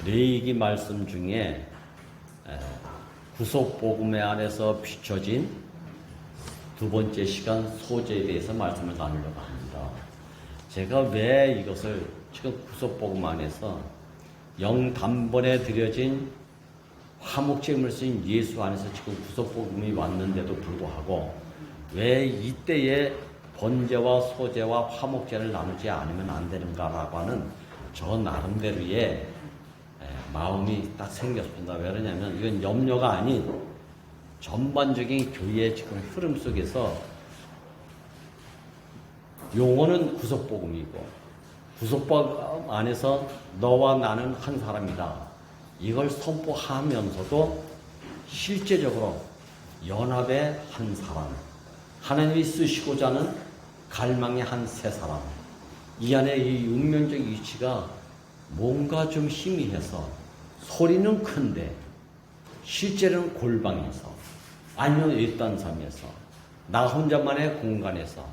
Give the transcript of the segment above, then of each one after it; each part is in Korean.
레위기 말씀 중에 구속복음에 안에서 비춰진 두 번째 시간 소재에 대해서 말씀을 나누려고 합니다. 제가 왜 이것을 지금 구속복음 안에서 영단번에 드려진 화목제물을 쓰인 예수 안에서 지금 구속복음이 왔는데도 불구하고 왜 이때에 번제와 소제와 화목제를 나누지 않으면 안 되는가라고 하는 저 나름대로의 마음이 딱 생겼습니다. 왜 그러냐면 이건 염려가 아닌 전반적인 교회의 지금 흐름 속에서 용어는 구속복음이고 구속복음 안에서 너와 나는 한 사람이다. 이걸 선포하면서도 실제적으로 연합의 한 사람, 하나님이 쓰시고자 하는 갈망의 한 세 사람, 이 안에 이 육면적 이치가 뭔가 좀 희미해서 소리는 큰데 실제로는 골방에서 아니면 일단섬에서 나 혼자만의 공간에서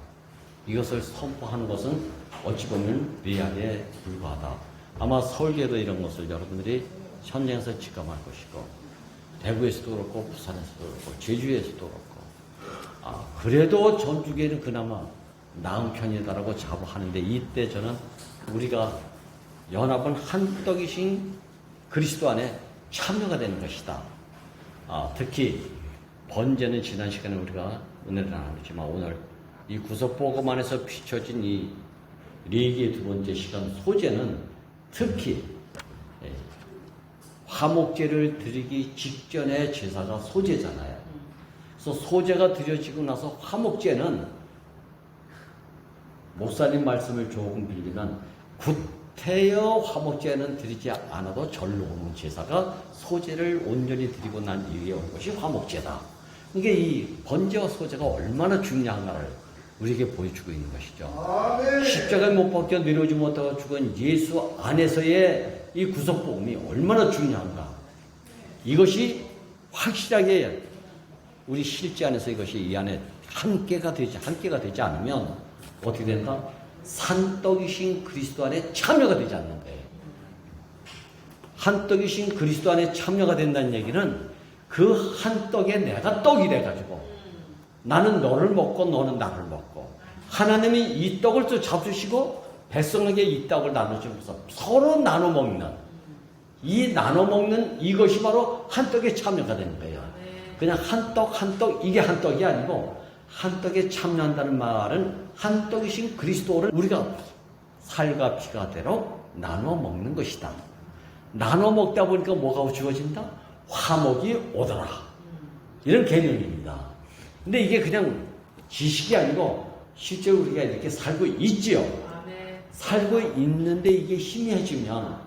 이것을 선포하는 것은 어찌 보면 미약에 불과하다. 아마 서울에도 이런 것을 여러분들이 현장에서 직감할 것이고 대구에서도 그렇고 부산에서도 그렇고 제주에서도 그렇고 그래도 전주교회는 그나마 나은 편이다라고 자부하는데 이때 저는 우리가 연합은 한 떡이신 그리스도 안에 참여가 되는 것이다. 특히 번제는 지난 시간에 우리가 은혜를 나누지만 오늘 이 구속복음 안에서 비춰진 이 레위기의 두 번째 시간 소제는 특히 화목제를 드리기 직전에 제사가 소제잖아요. 그래서 소제가 드려지고 나서 화목제는 목사님 말씀을 조금 빌리면 구태여 화목제는 드리지 않아도 절로 오는 제사가 소제를 온전히 드리고 난 이후에 온 것이 화목제다. 이게 이 번제와 소제가 얼마나 중요한가를 우리에게 보여주고 있는 것이죠. 십자가에 못 박혀 내려오지 못하고 죽은 예수 안에서의 이 구속복음이 얼마나 중요한가. 이것이 확실하게 우리 실제 안에서 이것이 이 안에 함께가 되지 않으면 어떻게 된다? 산떡이신 그리스도 안에 참여가 되지 않는 거예요. 한떡이신 그리스도 안에 참여가 된다는 얘기는 그 한 떡에 내가 떡이 돼가지고 나는 너를 먹고 너는 나를 먹고 하나님이 이 떡을 또 잡수시고 백성에게 이 떡을 나눠주면서 서로 나눠 먹는 이 나눠 먹는 이것이 바로 한 떡에 참여가 되는 거예요. 그냥 한 떡 이게 한 떡이 아니고 한 떡에 참여한다는 말은 한 떡이신 그리스도를 우리가 살과 피가 되러 나눠 먹는 것이다. 나눠 먹다 보니까 뭐가 주어진다? 화목이 오더라. 이런 개념입니다. 근데 이게 그냥 지식이 아니고 실제로 우리가 이렇게 살고 있지요. 살고 있는데 이게 희미해지면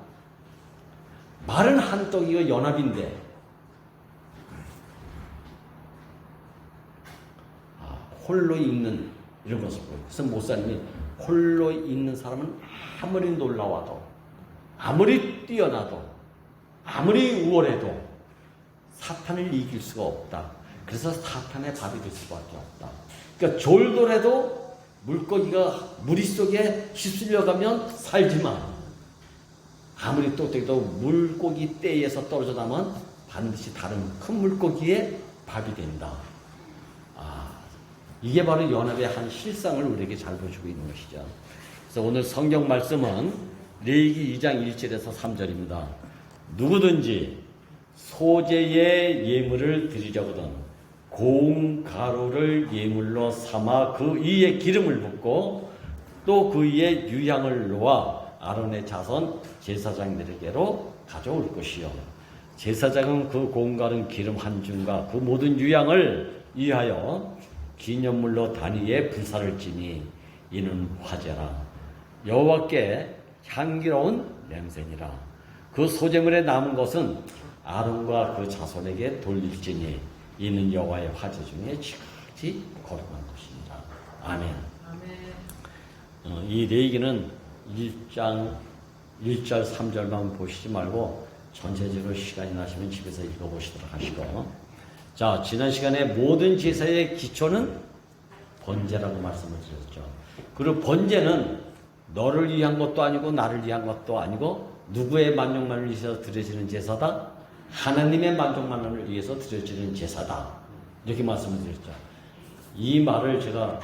말은 한 떡이고 연합인데 홀로 있는 이런 것을 보여요. 그래서 목사님이 홀로 있는 사람은 아무리 놀라워도 아무리 뛰어나도 아무리 우월해도 사탄을 이길 수가 없다. 그래서 사탄의 밥이 될 수밖에 없다. 그러니까 졸더라도 물고기가 무리 속에 휩쓸려가면 살지만 아무리 똑똑해도 물고기 떼에서 떨어져 나면 반드시 다른 큰 물고기의 밥이 된다. 이게 바로 연합의 한 실상을 우리에게 잘 보여주고 있는 것이죠. 그래서 오늘 성경 말씀은 레위기 2장 1절에서 3절입니다. 누구든지 소제의 예물을 드리려거든 고운 가루를 예물로 삼아 그 위에 기름을 붓고 또 그 위에 유향을 놓아 아론의 자손 제사장들에게로 가져올 것이요. 제사장은 그 고운 가루 기름 한 줌과 그 모든 유향을 위하여 기념물로 단위에 불사를 지니 이는 화제라. 여호와께 향기로운 냄새니라. 그 소제물에 남은 것은 아론과 그 자손에게 돌릴지니 이는 여호와의 화제 중에 지극히 거룩한 것입니다. 아멘. 이 레위기는 1장 1절 3절만 보시지 말고 전체적으로 시간이 나시면 집에서 읽어보시도록 하시고, 자, 지난 시간에 모든 제사의 기초는 번제라고 말씀을 드렸죠. 그리고 번제는 너를 위한 것도 아니고 나를 위한 것도 아니고 누구의 만족만을 위해서 드려지는 제사다? 하나님의 만족만을 위해서 드려지는 제사다. 이렇게 말씀을 드렸죠. 이 말을 제가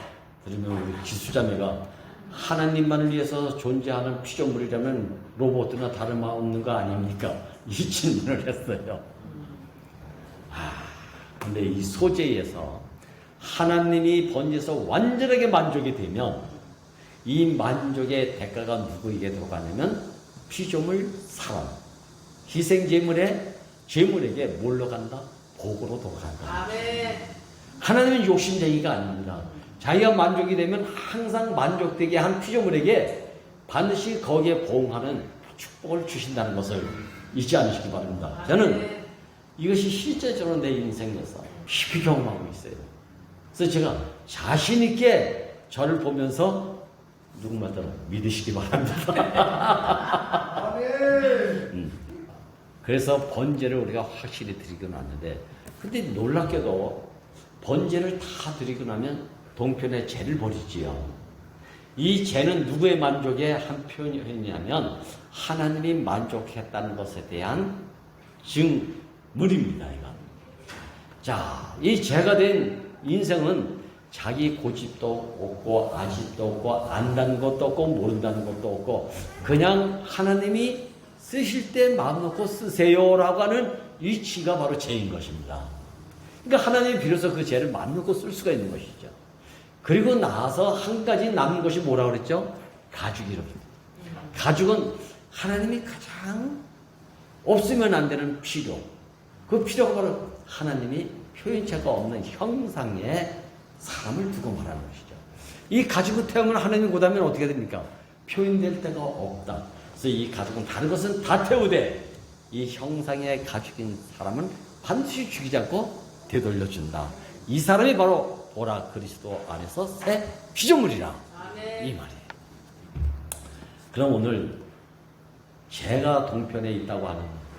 들으면 우리 기수자매가 하나님만을 위해서 존재하는 피조물이라면 로봇이나 다름없는 거 아닙니까? 이 질문을 했어요. 근데 이 소재에서 하나님이 번제에서 완전하게 만족이 되면 이 만족의 대가가 누구에게 들어가냐면 피조물 사람, 희생제물의 제물에게 뭘로 간다? 복으로 돌아간다. 아멘. 하나님은 욕심쟁이가 아닙니다. 자기가 만족이 되면 항상 만족되게 한 피조물에게 반드시 거기에 보응하는 축복을 주신다는 것을 잊지 않으시기 바랍니다. 저는 이것이 실제적으로 내 인생에서 깊이 경험하고 있어요. 그래서 제가 자신 있게 저를 보면서 누구마다 믿으시기 바랍니다. 그래서 번제를 우리가 확실히 드리고 났는데, 근데 놀랍게도 번제를 다 드리고 나면 동편의 죄를 버리지요. 이 죄는 누구의 만족의 한 표현이냐면 하나님이 만족했다는 것에 대한 증물입니다. 이건. 자, 이 죄가 된 인생은 자기 고집도 없고 아집도 없고 안다는 것도 없고 모른다는 것도 없고 그냥 하나님이 쓰실 때 마음 놓고 쓰세요라고 하는 이 지가 바로 죄인 것입니다. 그러니까 하나님이 비로소 그 죄를 마음 놓고 쓸 수가 있는 것이죠. 그리고 나서 한 가지 남은 것이 뭐라고 그랬죠? 가죽이랍니다. 가죽은 하나님이 가장 없으면 안 되는 필요. 그 필요가 바로 하나님이 표현체가 없는 형상의 사람을 두고 말하는 것이죠. 이 가죽의 태움을 하나님이 고다면 어떻게 됩니까? 표현될 데가 없다. 그래서 이 가죽은 다른 것은 다 태우되 이 형상의 가죽인 사람은 반드시 죽이지 않고 되돌려준다. 이 사람이 바로 보라 그리스도 안에서 새 피조물이라. 이 말이에요. 그럼 오늘 제가 동편에 있다고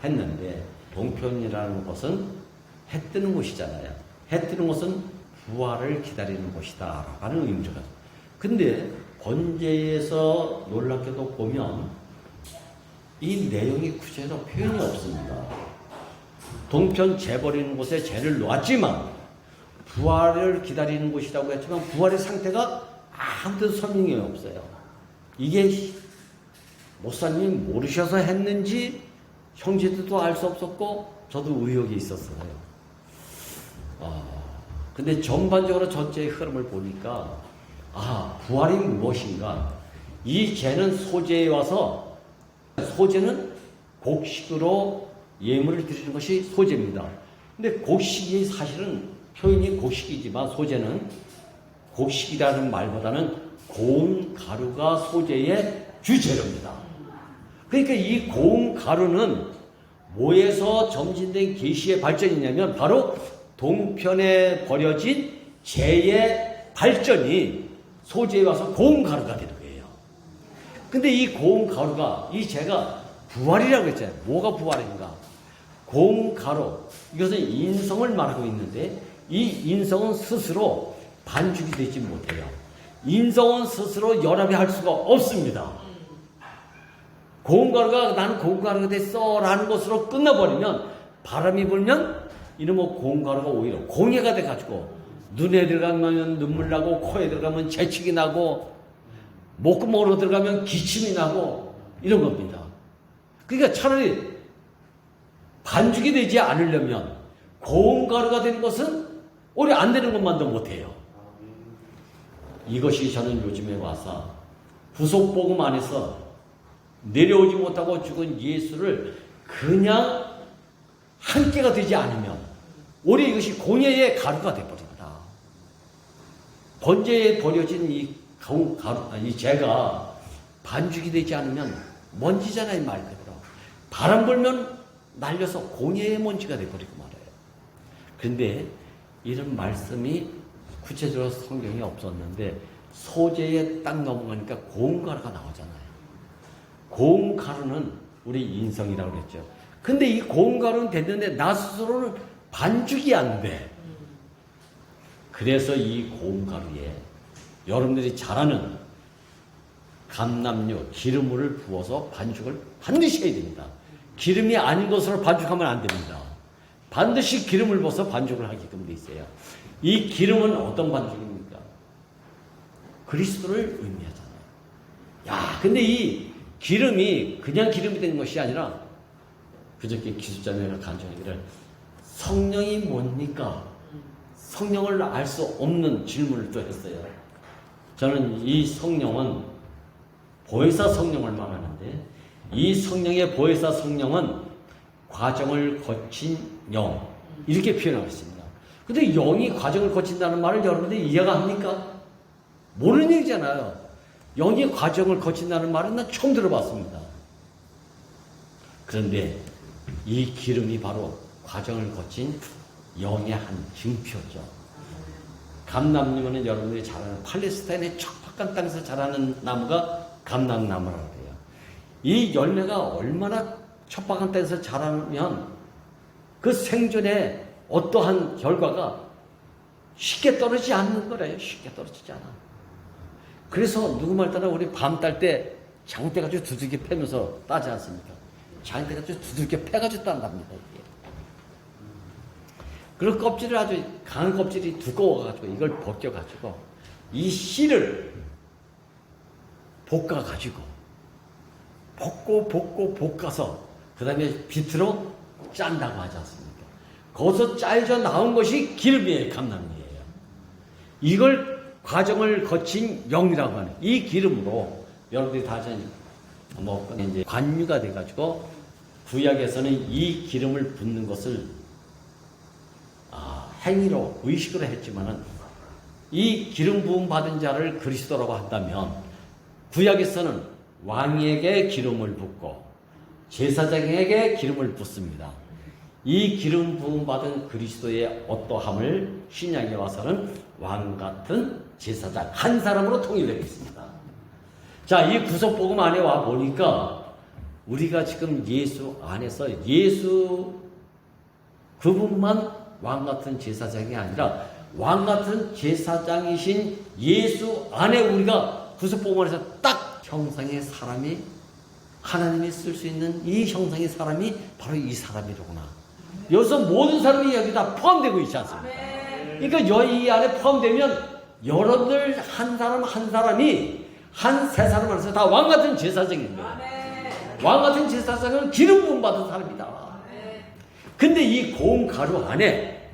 했는데 동편이라는 것은 해 뜨는 곳이잖아요. 해 뜨는 곳은 부활을 기다리는 곳이다 라고 하는 의미가. 근데 번제에서 놀랍게도 보면 이 내용이 구체적으로 표현이 없습니다. 동편 재버리는 곳에 죄를 놓았지만 부활을 기다리는 곳이라고 했지만 부활의 상태가 아무데도 설명이 없어요. 이게 목사님이 모르셔서 했는지 형제들도 알 수 없었고 저도 의혹이 있었어요. 근데 전반적으로 전체의 흐름을 보니까 부활이 무엇인가? 이 죄는 소재에 와서 소재는 곡식으로 예물을 드리는 것이 소재입니다. 근데 곡식이 사실은 표현이 곡식이지만 소재는 곡식이라는 말보다는 고운 가루가 소재의 주재료입니다. 그러니까 이 고운 가루는 뭐에서 점진된 계시의 발전이냐면 바로 동편에 버려진 재의 발전이 소재에 와서 고운 가루가 되는 거예요. 근데 이 고운 가루가 이 재가 부활이라고 했잖아요. 뭐가 부활인가? 고운 가루, 이것은 인성을 말하고 있는데 이 인성은 스스로 반죽이 되지 못해요. 인성은 스스로 연합이 할 수가 없습니다. 고운 가루가 나는 고운 가루가 됐어 라는 것으로 끝나버리면 바람이 불면 이놈의 고운 가루가 오히려 공해가 돼가지고 눈에 들어가면 눈물 나고 코에 들어가면 재채기 나고 목구멍으로 들어가면 기침이 나고 이런 겁니다. 그러니까 차라리 반죽이 되지 않으려면 고운 가루가 되는 것은 오히려 안 되는 것만도 못해요. 이것이 저는 요즘에 와서 부속복음 안에서 내려오지 못하고 죽은 예수를 그냥 함께가 되지 않으면 오히려 이것이 공예의 가루가 되어버립니다. 번제에 버려진 이 가루, 이 재가 반죽이 되지 않으면 먼지잖아요, 말 그대로. 바람 불면 날려서 공예의 먼지가 되어버리고 말아요. 그런데 이런 말씀이 구체적으로 성경에 없었는데 소재에 딱 넘어가니까 고운 가루가 나오잖아요. 고운 가루는 우리 인성이라고 그랬죠. 근데 이 고운 가루는 됐는데 나 스스로는 반죽이 안 돼. 그래서 이 고운 가루에 여러분들이 잘 아는 감람류, 기름을 부어서 반죽을 반드시 해야 됩니다. 기름이 아닌 것으로 반죽하면 안 됩니다. 반드시 기름을 부어서 반죽을 하게끔 돼 있어요. 이 기름은 어떤 반죽입니까? 그리스도를 의미하잖아요. 야, 근데 이 기름이 그냥 기름이 된 것이 아니라 그저께 기술자매가 간증하기를 성령이 뭡니까? 성령을 알 수 없는 질문을 또 했어요. 저는 이 성령은 보혜사 성령을 말하는데 이 성령의 보혜사 성령은 과정을 거친 영 이렇게 표현하겠습니다. 근데 영이 과정을 거친다는 말을 여러분들이 이해가 합니까? 모르는 얘기잖아요. 영이 과정을 거친다는 말은 난 처음 들어봤습니다. 그런데 이 기름이 바로 과정을 거친 영의 한 증표죠. 감람나무는 여러분들이 잘 아는 팔레스타인의 척박한 땅에서 자라는 나무가 감람나무라고 해요. 이 열매가 얼마나 척박한 땅에서 자라면 그 생존에 어떠한 결과가 쉽게 떨어지지 않는 거래요. 쉽게 떨어지지 않아. 그래서 누구 말 따라 우리 밤 딸 때 장대 가지고 두들겨 패면서 따지 않습니까? 장대 가지고 두들겨 패가지고 딴답니다. 이게. 그리고 껍질을 아주 강한 껍질이 두꺼워가지고 이걸 벗겨가지고 이 씨를 볶아가지고 볶고 볶아서 그 다음에 비트로 짠다고 하지 않습니까? 거기서 짜여져 나온 것이 기름이에요. 감람이에요. 이걸 과정을 거친 영이라고 하는 이 기름으로 여러분들이 다 이제 관유가 돼가지고 구약에서는 이 기름을 붓는 것을 행위로 의식으로 했지만은 이 기름 부음 받은 자를 그리스도라고 한다면 구약에서는 왕에게 기름을 붓고 제사장에게 기름을 붓습니다. 이 기름 부음 받은 그리스도의 어떠함을 신약에 와서는 왕 같은 제사장 한 사람으로 통일되어 있습니다. 자, 이 구속복음 안에 와 보니까 우리가 지금 예수 안에서 예수 그분만 왕 같은 제사장이 아니라 왕 같은 제사장이신 예수 안에 우리가 구속복음 안에서 딱 형상의 사람이 하나님이 쓸 수 있는 이 형상의 사람이 바로 이 사람이로구나. 여기서 모든 사람이 여기 다 포함되고 있지 않습니까? 그러니까 여기 안에 포함되면 여러분들 한 사람 한 사람이 한 세 사람 안에서 다 왕 같은 제사장인 거예요. 왕 같은 제사장은 기름 부음 받은 사람이다. 근데 이 고운 가루 안에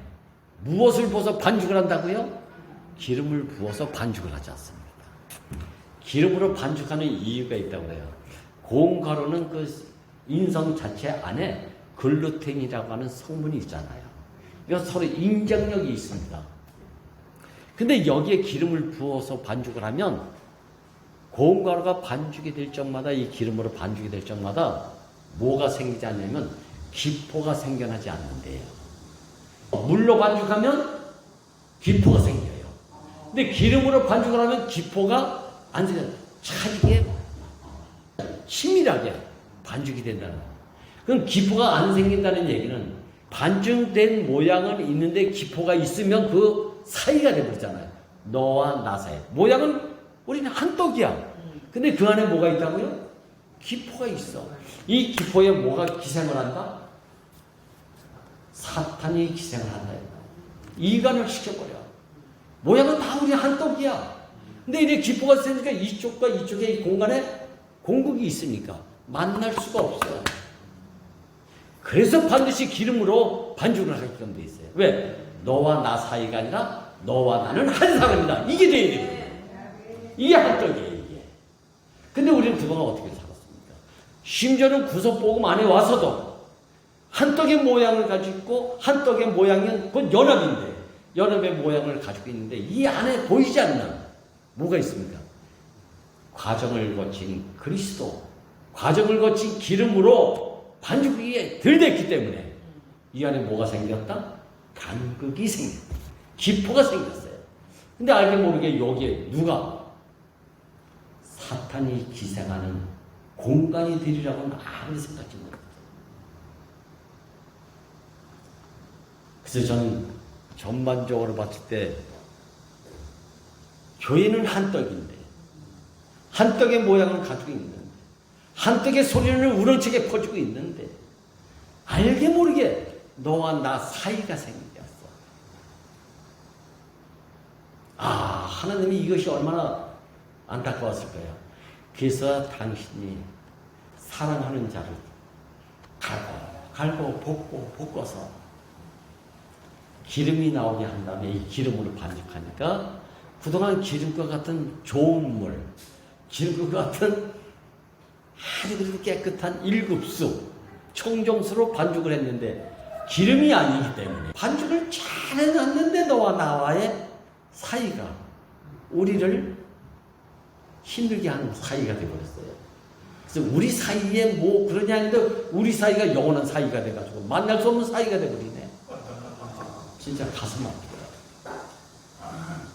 무엇을 부어서 반죽을 한다고요? 기름을 부어서 반죽을 하지 않습니다. 기름으로 반죽하는 이유가 있다고 해요. 고운 가루는 그 인성 자체 안에 글루텐이라고 하는 성분이 있잖아요. 이거 서로 인장력이 있습니다. 근데 여기에 기름을 부어서 반죽을 하면 고운 가루가 반죽이 될 적마다 이 기름으로 반죽이 될 적마다 뭐가 생기지 않냐면 기포가 생겨나지 않는데요. 물로 반죽하면 기포가 생겨요. 근데 기름으로 반죽을 하면 기포가 안 생겨요. 차게 치밀하게 반죽이 된다는 거예요. 그럼 기포가 안 생긴다는 얘기는 반죽된 모양은 있는데 기포가 있으면 그 사이가 되버리잖아요. 너와 나 사이. 모양은 우리는 한 떡이야. 근데 그 안에 뭐가 있다고요? 기포가 있어. 이 기포에 뭐가 기생을 한다? 사탄이 기생을 한다. 이간을 시켜버려. 모양은 다 우리 한 떡이야. 근데 이제 기포가 있으니까 이쪽과 이쪽의 공간에 공국이 있으니까 만날 수가 없어요. 그래서 반드시 기름으로 반죽을 하게끔 돼 있어요. 왜? 너와 나 사이가 아니라 너와 나는 한 사람이다. 이게 돼야 돼요. 이게 한 떡이에요. 이게. 근데 우리는 그동안 어떻게 살았습니까? 심지어는 구속복음 안에 와서도 한 떡의 모양을 가지고 있고 한 떡의 모양은 곧 연합인데 연합의 모양을 가지고 있는데 이 안에 보이지 않는 뭐가 있습니까? 과정을 거친 그리스도, 과정을 거친 기름으로 반죽이 덜 됐기 때문에 이 안에 뭐가 생겼다? 간극이 생겼다. 기포가 생겼어요. 근데 알게 모르게 여기에 누가 사탄이 기생하는 공간이 되리라고는 아무리 생각하지 못해요. 그래서 저는 전반적으로 봤을 때 교회는 한 떡인데 한 떡의 모양을 가지고 있는데, 한 떡의 소리는 우렁차게 퍼지고 있는데, 알게 모르게 너와 나 사이가 생겼어. 아, 하나님이 이것이 얼마나 안타까웠을 거예요. 그래서 당신이 사랑하는 자를 갈고 볶아서 기름이 나오게 한 다음에 이 기름으로 반죽하니까 그동안 기름과 같은 좋은 물, 기름과 같은 아주 그렇게 깨끗한 일급수, 청정수로 반죽을 했는데 기름이 아니기 때문에 반죽을 잘 해놨는데 너와 나와의 사이가 우리를 힘들게 하는 사이가 되어버렸어요. 그래서 우리 사이에 뭐 그러냐 했는데 우리 사이가 영원한 사이가 돼가지고 만날 수 없는 사이가 돼버리네. 진짜 가슴 아프더라.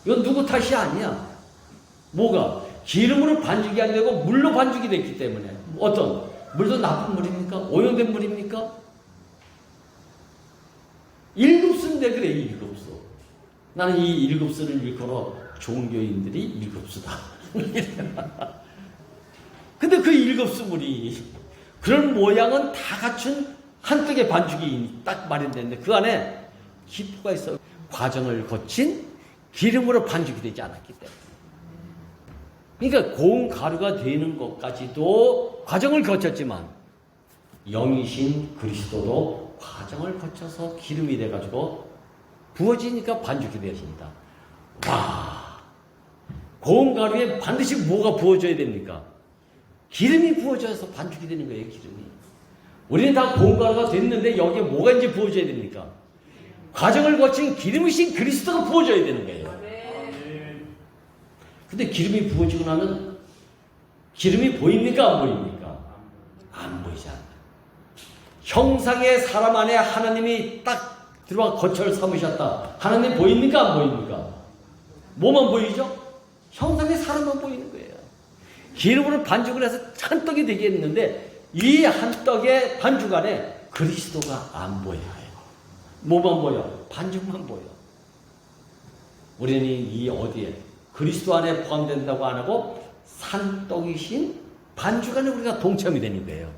이건 누구 탓이 아니야. 뭐가? 기름으로 반죽이 안 되고 물로 반죽이 됐기 때문에. 어떤? 물도 나쁜 물입니까? 오염된 물입니까? 일급수인데 그래, 일급수. 나는 이 일급수를 일컬어 종교인들이 일급수다. 근데 그 일급수 물이 그런 모양은 다 갖춘 한떡의 반죽이 딱 마련됐는데 그 안에 기포가 있어. 과정을 거친 기름으로 반죽이 되지 않았기 때문에. 그러니까 고운 가루가 되는 것까지도 과정을 거쳤지만 영이신 그리스도도 과정을 거쳐서 기름이 돼가지고 부어지니까 반죽이 되어진다. 와, 고운 가루에 반드시 뭐가 부어져야 됩니까? 기름이 부어져서 반죽이 되는 거예요. 기름이. 우리는 다 고운 가루가 됐는데 여기에 뭐가 이제 부어져야 됩니까? 과정을 거친 기름이신 그리스도가 부어져야 되는 거예요. 근데 기름이 부어지고 나면 기름이 보입니까? 안 보입니까? 안 보이지 않아요. 형상의 사람 안에 하나님이 딱 들어와 거처를 삼으셨다. 하나님 보입니까? 안 보입니까? 뭐만 보이죠? 형상의 사람만 보이는 거예요. 기름으로 반죽을 해서 한 떡이 되게 했는데 이 한 떡의 반죽 안에 그리스도가 안 보여요. 뭐만 보여? 반죽만 보여. 우리는 이 어디에? 그리스도 안에 포함된다고 안 하고 산떡이신 반죽 안에 우리가 동참이 되는 거예요.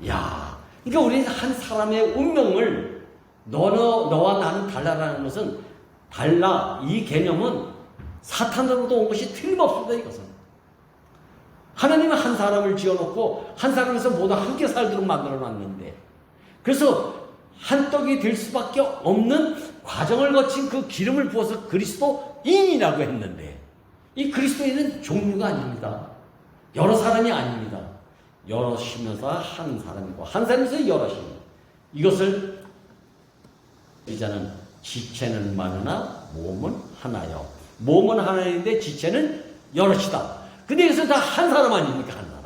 야, 그러니까 우리는 한 사람의 운명을 너와 나는 달라라는 것은 달라. 이 개념은 사탄으로부터 온 것이 틀림없습니다. 이것은 하나님은 한 사람을 지어놓고 한 사람에서 모두 함께 살도록 만들어놨는데 그래서 한 떡이 될 수밖에 없는 과정을 거친 그 기름을 부어서 그리스도인이라고 했는데 이 그리스도인은 종류가 아닙니다. 여러 사람이 아닙니다. 여럿이면서 한 사람이고 한 사람에서 여럿입니다. 이것을 이자는 지체는 많으나 몸은 하나요. 몸은 하나인데 지체는 여럿이다. 근데 여기서 다 한 사람 아닙니까? 한 사람.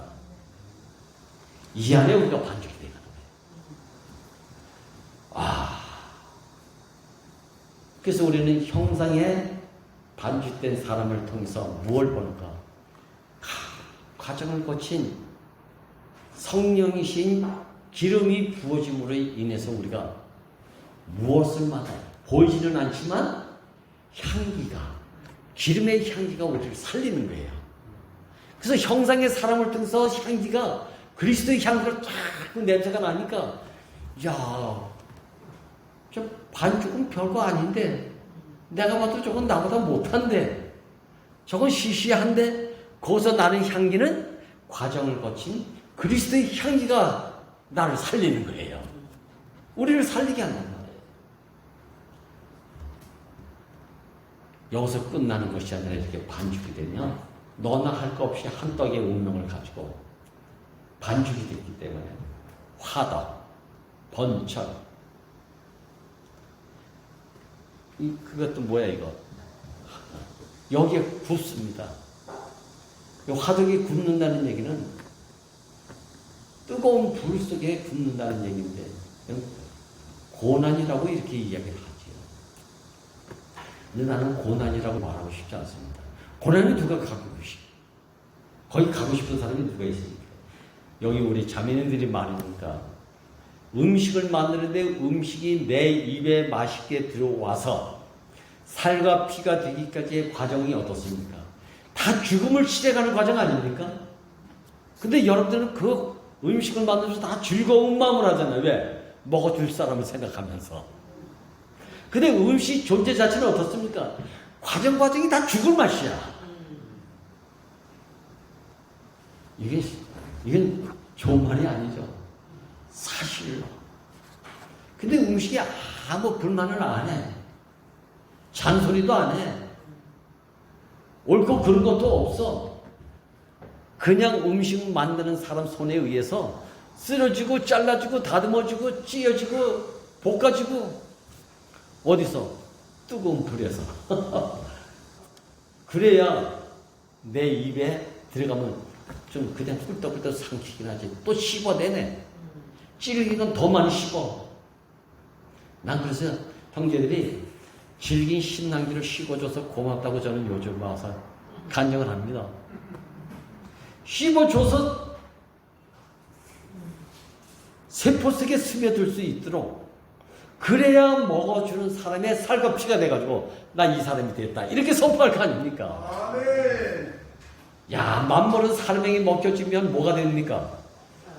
이 안에 우리가 반죽이 되는 거예요. 그래서 우리는 형상에 반죽된 사람을 통해서 무엇을 보는가? 과정을 거친 성령이신 기름이 부어짐으로 인해서 우리가 무엇을 만나요? 보이지는 않지만 향기가, 기름의 향기가 우리를 살리는 거예요. 그래서 형상의 사람을 통해서 향기가, 그리스도의 향기가 자꾸 냄새가 나니까, 야, 저 반죽은 별거 아닌데, 내가 봐도 저건 나보다 못한데, 저건 시시한데, 거기서 나는 향기는 과정을 거친 그리스도의 향기가 나를 살리는 거예요. 우리를 살리게 한단 말이에요. 여기서 끝나는 것이 아니라 이렇게 반죽이 되면 너나 할 것 없이 한 떡의 운명을 가지고 반죽이 됐기 때문에 화덕, 번철, 그것도 뭐야 이거? 여기에 굽습니다. 화덕이 굽는다는 얘기는 뜨거운 불 속에 굽는다는 얘기인데 고난이라고 이렇게 이야기를 하지요. 근데 나는 고난이라고 말하고 싶지 않습니다. 고난이 누가 가고 싶어? 거기 가고 싶은 사람이 누가 있습니까? 여기 우리 자매님들이 많으니까 음식을 만드는데 음식이 내 입에 맛있게 들어와서 살과 피가 되기까지의 과정이 어떻습니까? 다 죽음을 치러가는 과정 아닙니까? 근데 여러분들은 그 음식을 만들어서 다 즐거운 마음을 하잖아요. 왜? 먹어줄 사람을 생각하면서. 근데 음식 존재 자체는 어떻습니까? 과정이 다 죽을 맛이야. 이건 좋은 말이 아니죠. 사실로. 근데 음식이 아무 불만을 안 해. 잔소리도 안 해. 옳고 그른 것도 없어. 그냥 음식 만드는 사람 손에 의해서 쓸어지고 잘라지고 다듬어지고 찌어지고 볶아지고 어디서? 뜨거운 불에서. 그래야 내 입에 들어가면 좀 그냥 꿀떡꿀떡 삼키긴 하지. 또 씹어내네. 찌르기는 더 많이 씹어. 난 그래서 형제들이 질긴 신랑기를 씹어줘서 고맙다고 저는 요즘 와서 간증을 합니다. 씹어줘서 세포 속에 스며들 수 있도록 그래야 먹어주는 사람의 살과 피가 돼가지고 나 이 사람이 됐다 이렇게 선포할 거 아닙니까? 아멘. 야, 만물은 사람에게 먹혀지면 뭐가 됩니까?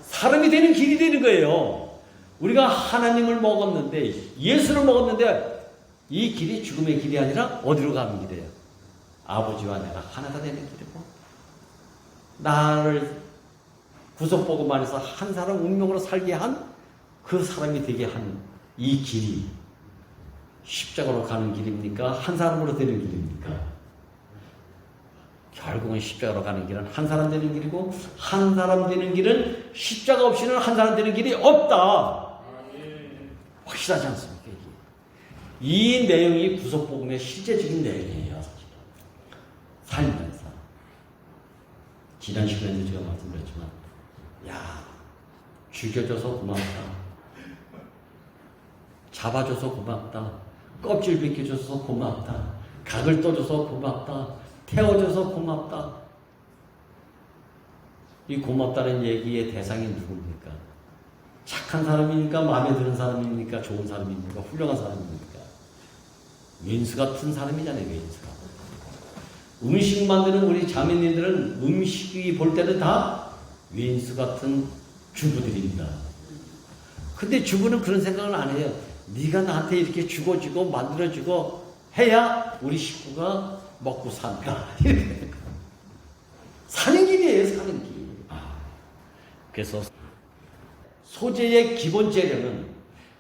사람이 되는 길이 되는 거예요. 우리가 하나님을 먹었는데 예수를 먹었는데 이 길이 죽음의 길이 아니라 어디로 가는 길이에요? 아버지와 내가 하나가 되는 길이고 나를 구속복음 안에서 한 사람 운명으로 살게 한 그 사람이 되게 한 이 길이 십자가로 가는 길입니까? 한 사람으로 되는 길입니까? 결국은 십자가로 가는 길은 한 사람 되는 길이고 한 사람 되는 길은 십자가 없이는 한 사람 되는 길이 없다. 확실하지 않습니까? 이 내용이 구속복음의 실제적인 내용이에요. 사실은. 살면서 지난 시간에도 제가 말씀드렸지만 야, 죽여줘서 고맙다. 잡아줘서 고맙다. 껍질 벗겨줘서 고맙다. 각을 떠줘서 고맙다. 태워줘서 고맙다. 이 고맙다는 얘기의 대상이 누굽니까? 착한 사람입니까? 마음에 드는 사람입니까? 좋은 사람입니까? 훌륭한 사람입니까? 윈스 같은 사람이잖아요. 윈스가. 음식 만드는 우리 자매님들은 음식이 볼 때는 다 윈스 같은 주부들입니다. 근데 주부는 그런 생각을 안 해요. 네가 나한테 이렇게 주고주고 만들어주고 해야 우리 식구가 먹고 산다. 이렇게 사는 길이에요. 사는 길. 그래서 소재의 기본 재료는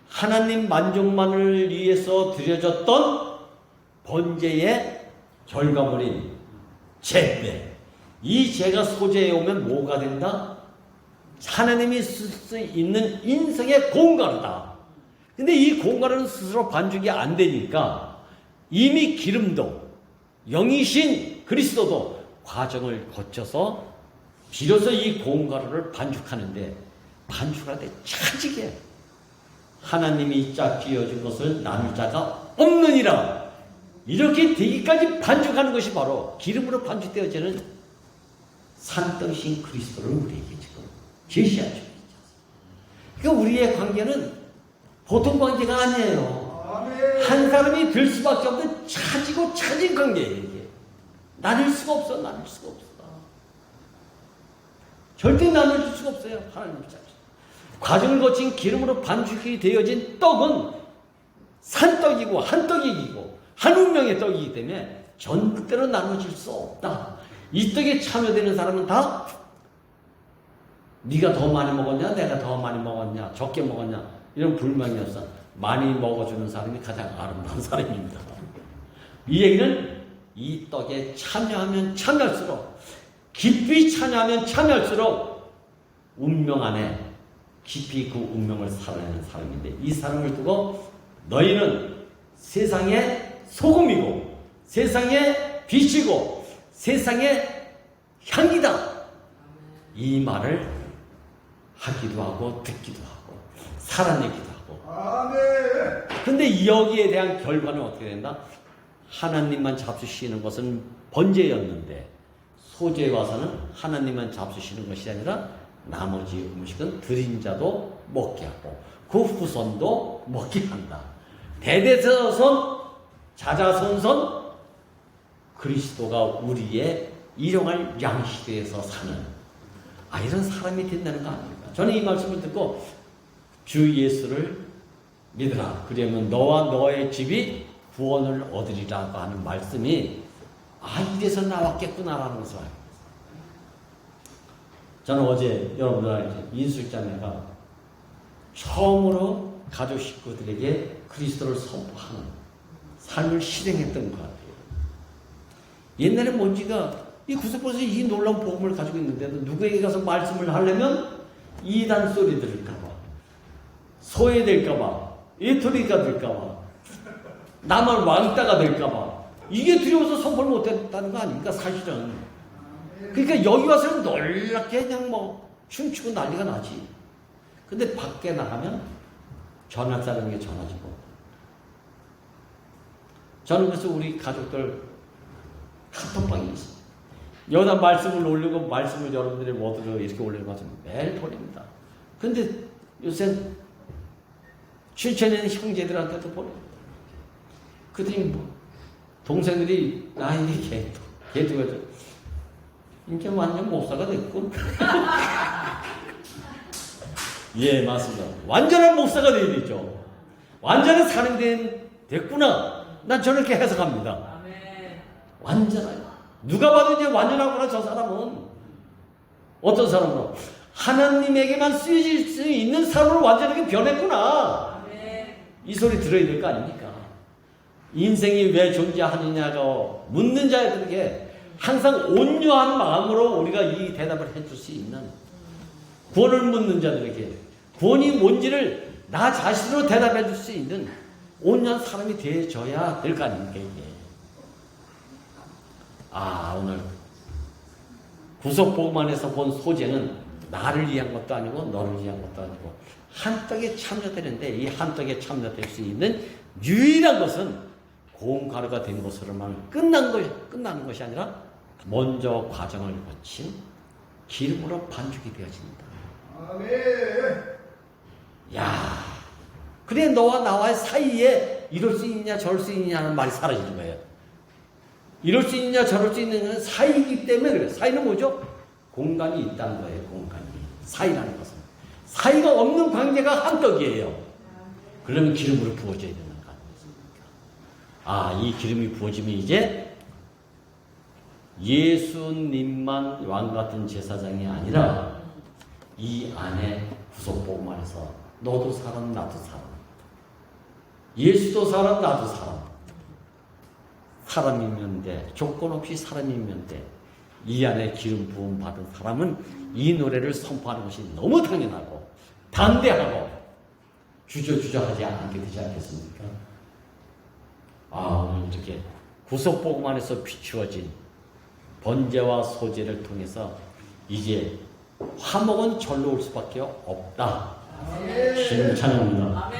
하나님 만족만을 위해서 드려졌던 번제의 결과물인 제배. 이 제가 소재에 오면 뭐가 된다? 하나님이 쓸 수 있는 인생의 공가루다. 근데 이 공가루는 스스로 반죽이 안 되니까 이미 기름도 영이신 그리스도도 과정을 거쳐서 비로소 이 공가루를 반죽하는데 반죽할 때 차지게 하나님이 짝 지어준 것을 나눌 자가 없느니라. 이렇게 되기까지 반죽하는 것이 바로 기름으로 반죽되어지는 산떡이신 그리스도를 우리에게 지금 제시하죠. 그러니까 우리의 관계는 보통 관계가 아니에요. 한 사람이 될 수밖에 없는 차지고 차진 관계예요. 이게. 나눌 수가 없어. 나눌 수가 없어. 절대 나눠줄 수가 없어요. 하나님 자체. 과정을 거친 기름으로 반죽이 되어진 떡은 산떡이고 한떡이고 한 운명의 떡이기 때문에 전국대로 나눠질 수 없다. 이 떡에 참여되는 사람은 다 네가 더 많이 먹었냐 내가 더 많이 먹었냐 적게 먹었냐 이런 불만이 없어. 많이 먹어주는 사람이 가장 아름다운 사람입니다. 이 얘기는 이 떡에 참여하면 참여할수록 깊이 참여하면 참여할수록 운명 안에 깊이 그 운명을 살아내는 사람인데 이 사람을 두고 너희는 세상의 소금이고 세상의 빛이고 세상의 향기다. 이 말을 하기도 하고 듣기도 하고 살아내기도 하고. 근데 여기에 대한 결과는 어떻게 된다? 하나님만 잡수시는 것은 번제였는데 소재에 와서는 하나님만 잡수시는 것이 아니라 나머지 음식은 드린 자도 먹게 하고 그 후손도 먹게 한다. 대대손손 자자손손 그리스도가 우리의 일용할 양시대에서 사는 이런 사람이 된다는 거 아닙니까? 저는 이 말씀을 듣고 주 예수를 믿으라. 그러면 너와 너의 집이 구원을 얻으리라고 하는 말씀이 이래서 나왔겠구나라는 것을 알게 됐어요. 저는 어제 여러분들한테 인술자매가 처음으로 가족 식구들에게 그리스도를 선포하는 삶을 실행했던 것 같아요. 옛날에 뭔지가 이 구석버스에 이 놀라운 복음을 가지고 있는데도 누구에게 가서 말씀을 하려면 이단 소리 들을까봐, 소외될까봐, 외톨이가 될까봐, 나만 왕따가 될까봐, 이게 두려워서 선포를 못했다는 거 아닙니까, 사실은. 그러니까 여기 와서는 놀랍게 그냥 춤추고 난리가 나지. 근데 밖에 나가면 전할 사람에게 전하지고. 저는 그래서 우리 가족들 카톡방이 있어요. 여기다 말씀을 올리고 말씀을 여러분들이 모두로 이렇게 올리는 것은 매일 보냅니다. 근데 요새 실천하는 형제들한테도 보내요. 그들이 동생들이 나에게 걔도 이제 완전 목사가 됐군. 예, 맞습니다. 완전한 목사가 되어야 되죠. 완전한 사람이 됐구나. 난 저렇게 해석합니다. 완전한. 누가 봐도 이제 완전하구나, 저 사람은. 어떤 사람으로? 하나님에게만 쓰여질 수 있는 사람으로 완전하게 변했구나. 이 소리 들어야 될 거 아닙니까? 인생이 왜 존재하느냐가 묻는 자들에게 항상 온유한 마음으로 우리가 이 대답을 해줄 수 있는, 구원을 묻는 자들에게 구원이 뭔지를 나 자신으로 대답해 줄 수 있는 온유한 사람이 되어줘야 될 거 아닙니까, 이게. 오늘 구속복음 안에서 본 소재는 나를 위한 것도 아니고 너를 위한 것도 아니고 한떡에 참여되는데, 이 한떡에 참여될 수 있는 유일한 것은 고운 가루가 된 것으로만 끝나는 것이 아니라 먼저 과정을 거친 기름으로 반죽이 되어집니다. 아멘. 야, 그래 너와 나와의 사이에 이럴 수 있냐 저럴 수 있냐는 말이 사라지는 거예요. 이럴 수 있냐 저럴 수 있는 건 사이이기 때문에 그래요. 사이는 뭐죠? 공간이 있다는 거예요. 공간이. 사이라는 것은. 사이가 없는 관계가 한떡이에요. 그러면 기름으로 부어져야 되는 거 아니겠습니까? 이 기름이 부어지면 이제 예수님만 왕같은 제사장이 아니라 이 안에 구속복음 안에서 너도 사람 나도 사람, 예수도 사람 나도 사람, 사람이면 돼, 조건 없이 사람이면 돼. 이 안에 기름 부음 받은 사람은 이 노래를 선포하는 것이 너무 당연하고 담대하고 주저주저하지 않게 되지 않겠습니까? 오늘 이렇게 구속복음 안에서 비추어진 번제와 소제를 통해서 이제 화목은 절로 올 수밖에 없다. 칭찬합니다.